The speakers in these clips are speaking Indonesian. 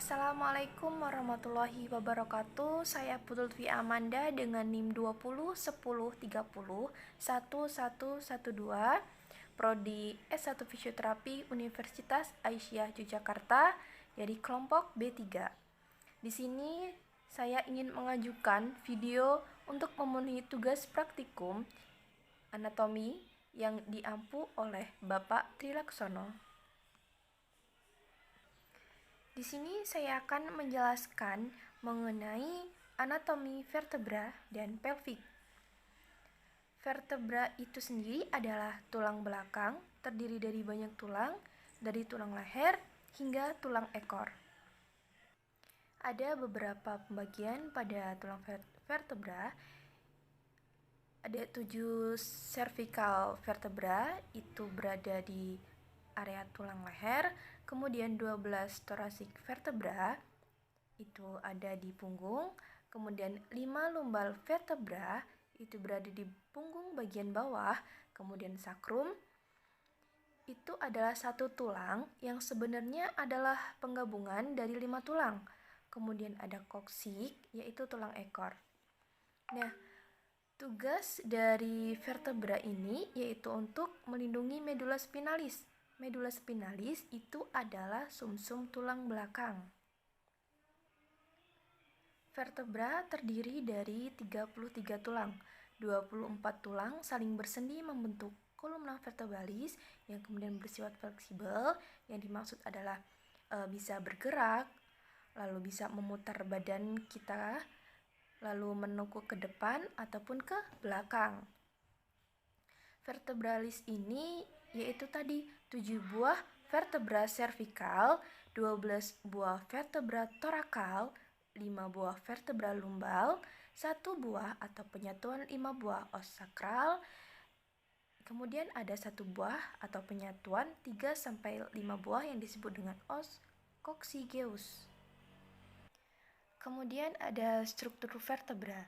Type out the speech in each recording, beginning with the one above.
Assalamualaikum warahmatullahi wabarakatuh. Saya Putri Amanda dengan NIM 20 10 30 1112, Prodi S1 Fisioterapi Universitas Aisyah Yogyakarta dari kelompok B3. Di sini saya ingin mengajukan video untuk memenuhi tugas praktikum anatomi yang diampu oleh Bapak Trilaksono. Di sini saya akan menjelaskan mengenai anatomi vertebra dan pelvik. Vertebra itu sendiri adalah tulang belakang, terdiri dari banyak tulang, dari tulang leher hingga tulang ekor. Ada beberapa pembagian pada tulang vertebra. Ada 7 cervical vertebra, itu berada di area tulang leher. Kemudian 12 thoracic vertebra, itu ada di punggung. Kemudian 5 lumbar vertebra, itu berada di punggung bagian bawah. Kemudian sacrum, itu adalah satu tulang yang sebenarnya adalah penggabungan dari 5 tulang. Kemudian ada coccyx, yaitu tulang ekor. Nah, tugas dari vertebra ini yaitu untuk melindungi medula spinalis. Medula spinalis itu adalah sumsum tulang belakang. Vertebra terdiri dari 33 tulang. 24 tulang saling bersendi membentuk kolumna vertebralis yang kemudian bersifat fleksibel, yang dimaksud adalah bisa bergerak, lalu bisa memutar badan kita, lalu menekuk ke depan ataupun ke belakang. Vertebralis ini yaitu tadi 7 buah vertebra cervical, 12 buah vertebra torakal, 5 buah vertebra lumbal, 1 buah atau penyatuan 5 buah os sakral. Kemudian ada 1 buah atau penyatuan 3-5 buah yang disebut dengan os coccygeus. Kemudian ada struktur vertebra.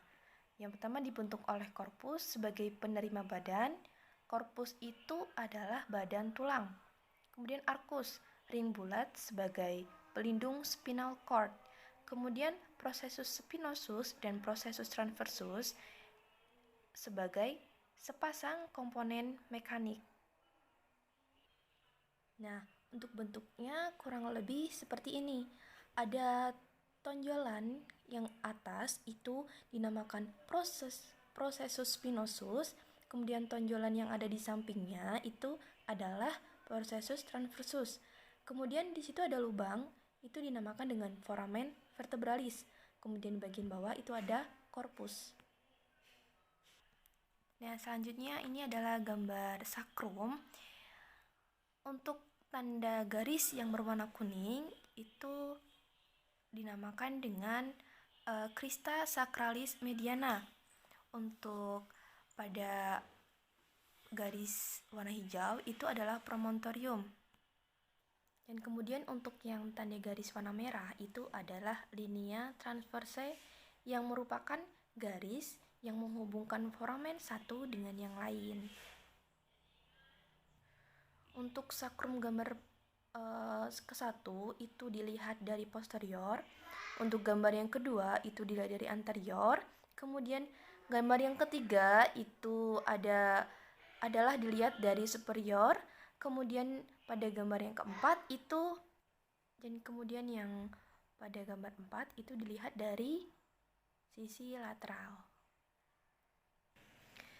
Yang pertama dibentuk oleh korpus sebagai penerima badan. Korpus itu adalah badan tulang. Kemudian arcus, ring bulat sebagai pelindung spinal cord. Kemudian processus spinosus dan processus transversus sebagai sepasang komponen mekanik. Nah, untuk bentuknya kurang lebih seperti ini. Ada tonjolan yang atas itu dinamakan processus spinosus. Kemudian tonjolan yang ada di sampingnya itu adalah processus transversus. Kemudian di situ ada lubang, itu dinamakan dengan foramen vertebralis. Kemudian bagian bawah itu ada korpus. Nah, selanjutnya ini adalah gambar sacrum. Untuk tanda garis yang berwarna kuning itu dinamakan dengan crista sacralis mediana. Untuk pada garis warna hijau itu adalah promontorium. Dan kemudian untuk yang tanda garis warna merah itu adalah linea transverse, yang merupakan garis yang menghubungkan foramen satu dengan yang lain. Untuk sacrum gambar ke-1 itu dilihat dari posterior. Untuk gambar yang kedua itu dilihat dari anterior. Kemudian gambar yang ketiga itu adalah dilihat dari superior. Kemudian pada gambar yang keempat itu, dan kemudian yang pada gambar 4 itu dilihat dari sisi lateral.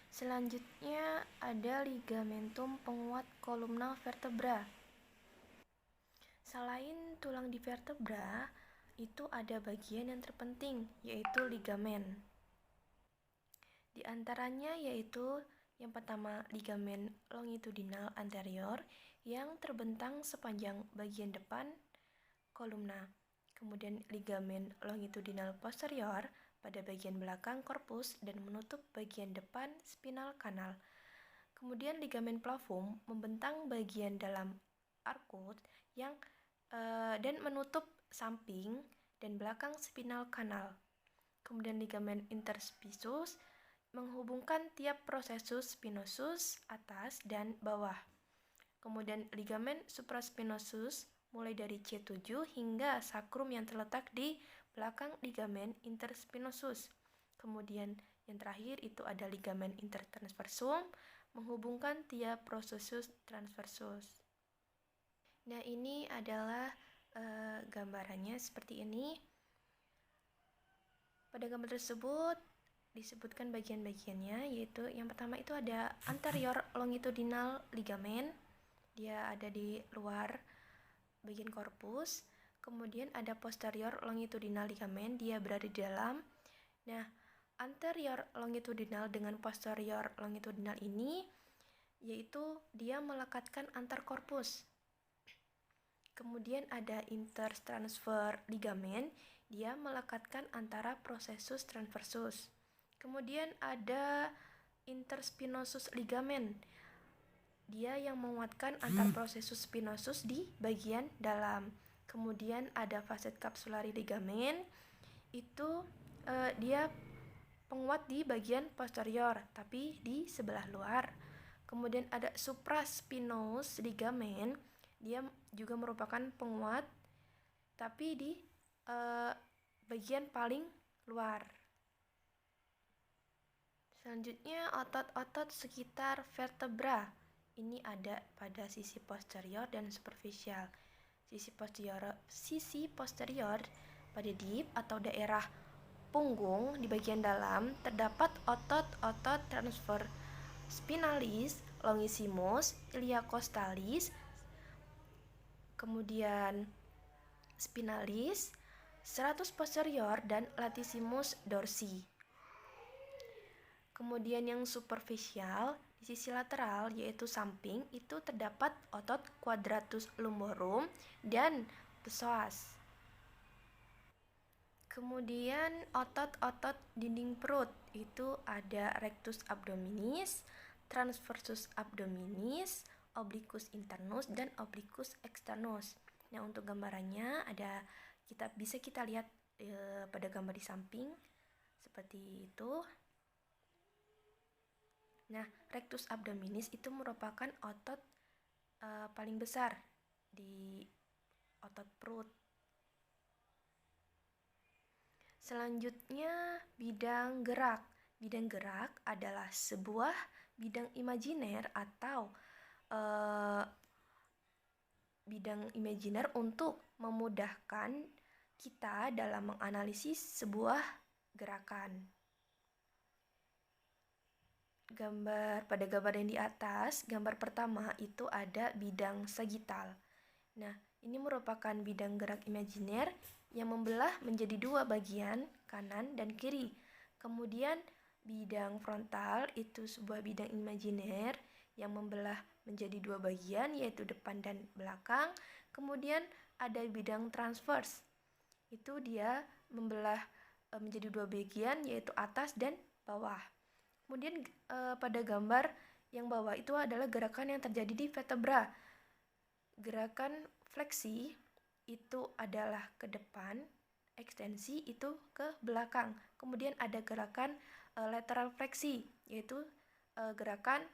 Selanjutnya ada ligamentum penguat kolumna vertebra. Selain tulang di vertebra, itu ada bagian yang terpenting, yaitu ligamen. Di antaranya yaitu yang pertama ligamen longitudinal anterior yang terbentang sepanjang bagian depan kolumna. Kemudian ligamen longitudinal posterior pada bagian belakang korpus dan menutup bagian depan spinal kanal. Kemudian ligamen flavum membentang bagian dalam arcuate dan menutup samping dan belakang spinal kanal. Kemudian ligamen interspicius menghubungkan tiap processus spinosus atas dan bawah. Kemudian ligamen supraspinosus mulai dari C7 hingga sakrum yang terletak di belakang ligamen interspinosus. Kemudian yang terakhir itu ada ligamen intertransversum menghubungkan tiap processus transversus. Nah, ini adalah gambarannya seperti ini. Pada gambar tersebut disebutkan bagian-bagiannya, yaitu yang pertama itu ada anterior longitudinal ligamen, dia ada di luar bagian korpus. Kemudian ada posterior longitudinal ligamen, dia berada di dalam. Nah, anterior longitudinal dengan posterior longitudinal ini yaitu dia melekatkan antar korpus. Kemudian ada intertransfer ligamen, dia melekatkan antara processus transversus. Kemudian ada interspinosus ligamen, dia yang menguatkan antar processus spinosus di bagian dalam. Kemudian ada facet capsulari ligamen, itu dia penguat di bagian posterior tapi di sebelah luar. Kemudian ada supraspinous ligamen, dia juga merupakan penguat tapi di bagian paling luar. Selanjutnya otot-otot sekitar vertebra. Ini ada pada sisi posterior dan superficial. Sisi posterior pada dip atau daerah punggung di bagian dalam terdapat otot-otot transfer spinalis, longissimus, iliacostalis, kemudian spinalis, serratus posterior, dan latissimus dorsi. Kemudian yang superficial di sisi lateral yaitu samping itu terdapat otot quadratus lumborum dan psoas. Kemudian otot-otot dinding perut itu ada rectus abdominis, transversus abdominis, obliquus internus, dan obliquus externus. Nah, untuk gambarannya bisa kita lihat pada gambar di samping seperti itu. Nah, rectus abdominis itu merupakan otot paling besar di otot perut. Selanjutnya, bidang gerak. Bidang gerak adalah sebuah bidang imajiner atau bidang imajiner untuk memudahkan kita dalam menganalisis sebuah gerakan. Pada gambar yang di atas, gambar pertama itu ada bidang sagital. Nah, ini merupakan bidang gerak imajiner yang membelah menjadi dua bagian, kanan dan kiri. Kemudian bidang frontal itu sebuah bidang imajiner yang membelah menjadi dua bagian, yaitu depan dan belakang. Kemudian ada bidang transverse, itu dia membelah menjadi dua bagian, yaitu atas dan bawah. Kemudian pada gambar yang bawah itu adalah gerakan yang terjadi di vertebra. Gerakan fleksi itu adalah ke depan, ekstensi itu ke belakang. Kemudian ada gerakan lateral fleksi, yaitu gerakan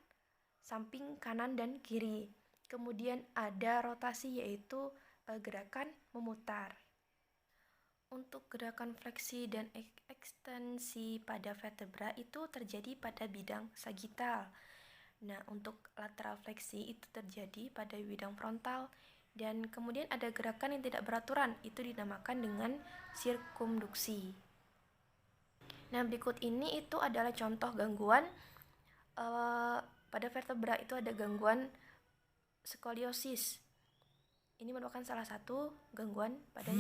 samping kanan dan kiri. Kemudian ada rotasi, yaitu gerakan memutar. Untuk gerakan fleksi dan ekstensi pada vertebra itu terjadi pada bidang sagital. Nah, untuk lateral fleksi itu terjadi pada bidang frontal. Dan kemudian ada gerakan yang tidak beraturan, itu dinamakan dengan sirkumduksi. Nah, berikut ini itu adalah contoh gangguan pada vertebra. Itu ada gangguan skoliosis. Ini merupakan salah satu gangguan pada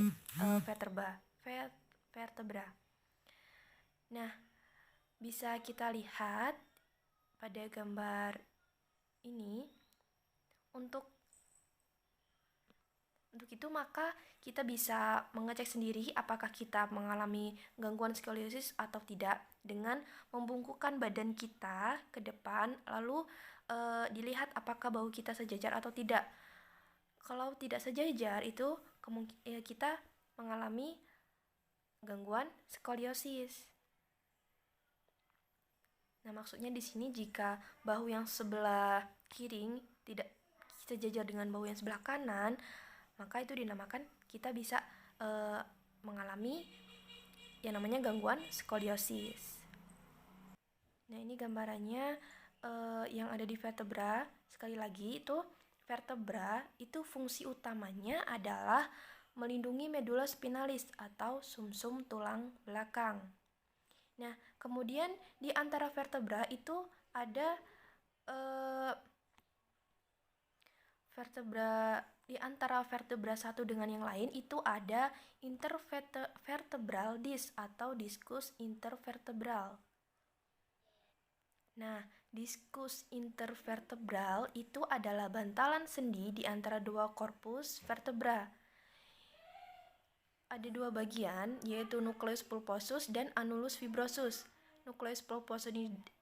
vertebra. Nah, bisa kita lihat pada gambar ini. Untuk itu maka kita bisa mengecek sendiri apakah kita mengalami gangguan skoliosis atau tidak dengan membungkukkan badan kita ke depan, lalu dilihat apakah bahu kita sejajar atau tidak. Kalau tidak sejajar itu kita mengalami gangguan skoliosis. Nah, maksudnya di sini jika bahu yang sebelah kiri tidak sejajar dengan bahu yang sebelah kanan, maka itu dinamakan kita bisa mengalami yang namanya gangguan skoliosis. Nah, ini gambarannya yang ada di vertebra. Sekali lagi, itu vertebra itu fungsi utamanya adalah melindungi medula spinalis atau sumsum tulang belakang. Nah, kemudian di antara vertebra itu ada vertebra, di antara vertebra satu dengan yang lain itu ada intervertebral disc atau diskus intervertebral. Nah, diskus intervertebral itu adalah bantalan sendi di antara dua korpus vertebra. Ada dua bagian, yaitu nucleus pulposus dan annulus fibrosus. Nucleus pulposus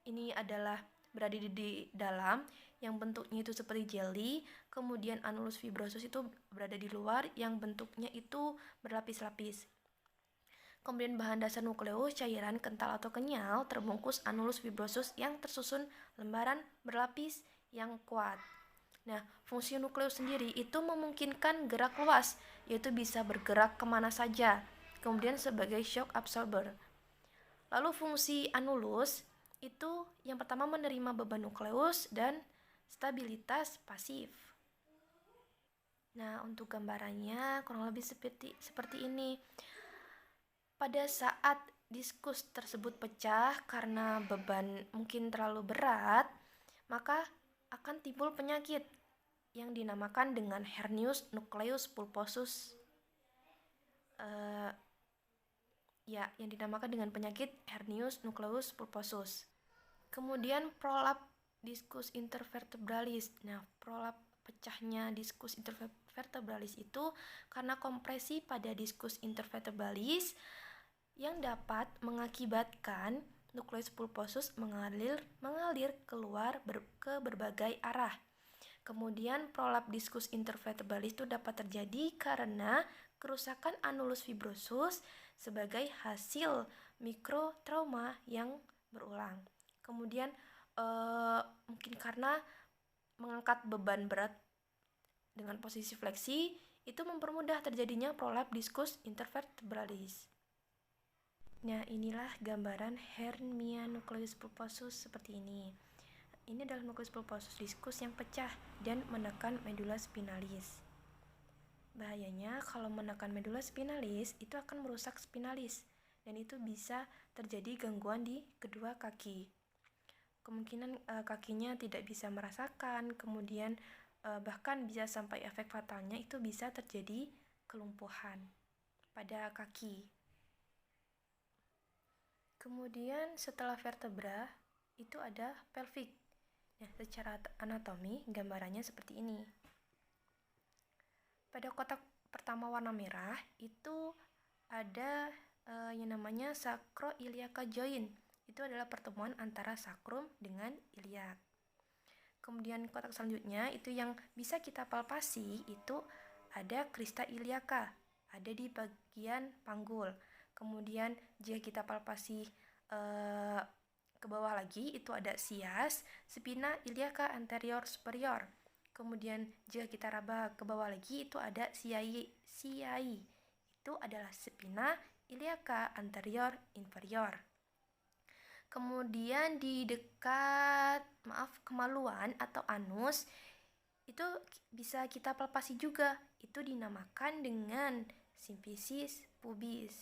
ini adalah berada di dalam, yang bentuknya itu seperti jelly. Kemudian annulus fibrosus itu berada di luar, yang bentuknya itu berlapis-lapis. Kemudian bahan dasar nukleus, cairan kental atau kenyal, terbungkus annulus fibrosus yang tersusun lembaran berlapis yang kuat. Nah, fungsi nukleus sendiri itu memungkinkan gerak luas, yaitu bisa bergerak kemana saja, kemudian sebagai shock absorber. Lalu fungsi annulus itu yang pertama menerima beban nukleus dan stabilitas pasif. Nah, untuk gambarannya kurang lebih seperti ini. Pada saat diskus tersebut pecah karena beban mungkin terlalu berat, maka akan timbul penyakit yang dinamakan dengan hernius nucleus pulposus. Yang dinamakan dengan penyakit hernius nucleus pulposus. Kemudian prolap diskus intervertebralis. Nah, prolap pecahnya diskus intervertebralis itu karena kompresi pada diskus intervertebralis yang dapat mengakibatkan nukleus pulposus mengalir keluar ke berbagai arah. Kemudian prolap diskus intervertebralis itu dapat terjadi karena kerusakan annulus fibrosus sebagai hasil mikrotrauma yang berulang. Kemudian mungkin karena mengangkat beban berat dengan posisi fleksi itu mempermudah terjadinya prolap diskus intervertebralis. Nah, inilah gambaran hernia nukleus pulposus seperti ini. Ini adalah nukleus pulposus diskus yang pecah dan menekan medula spinalis. Bahayanya kalau menekan medula spinalis itu akan merusak spinalis dan itu bisa terjadi gangguan di kedua kaki. Kemungkinan kakinya tidak bisa merasakan, kemudian bahkan bisa sampai efek fatalnya itu bisa terjadi kelumpuhan pada kaki. Kemudian setelah vertebra itu ada pelvic. Nah, secara anatomi gambarannya seperti ini. Pada kotak pertama warna merah itu ada yang namanya sacroiliaca joint. Itu adalah pertemuan antara sakrum dengan iliak. Kemudian kotak selanjutnya itu yang bisa kita palpasi itu ada crista iliaca, ada di bagian panggul. Kemudian jika kita palpasi ke bawah lagi itu ada sias, spina iliaca anterior superior. Kemudian jika kita raba ke bawah lagi itu ada siai. Itu adalah spina iliaca anterior inferior. Kemudian di dekat kemaluan atau anus itu bisa kita palpasi juga. Itu dinamakan dengan simfisis pubis.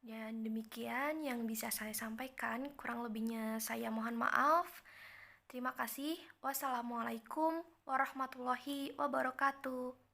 Dan demikian yang bisa saya sampaikan, kurang lebihnya saya mohon maaf. Terima kasih. Wassalamualaikum warahmatullahi wabarakatuh.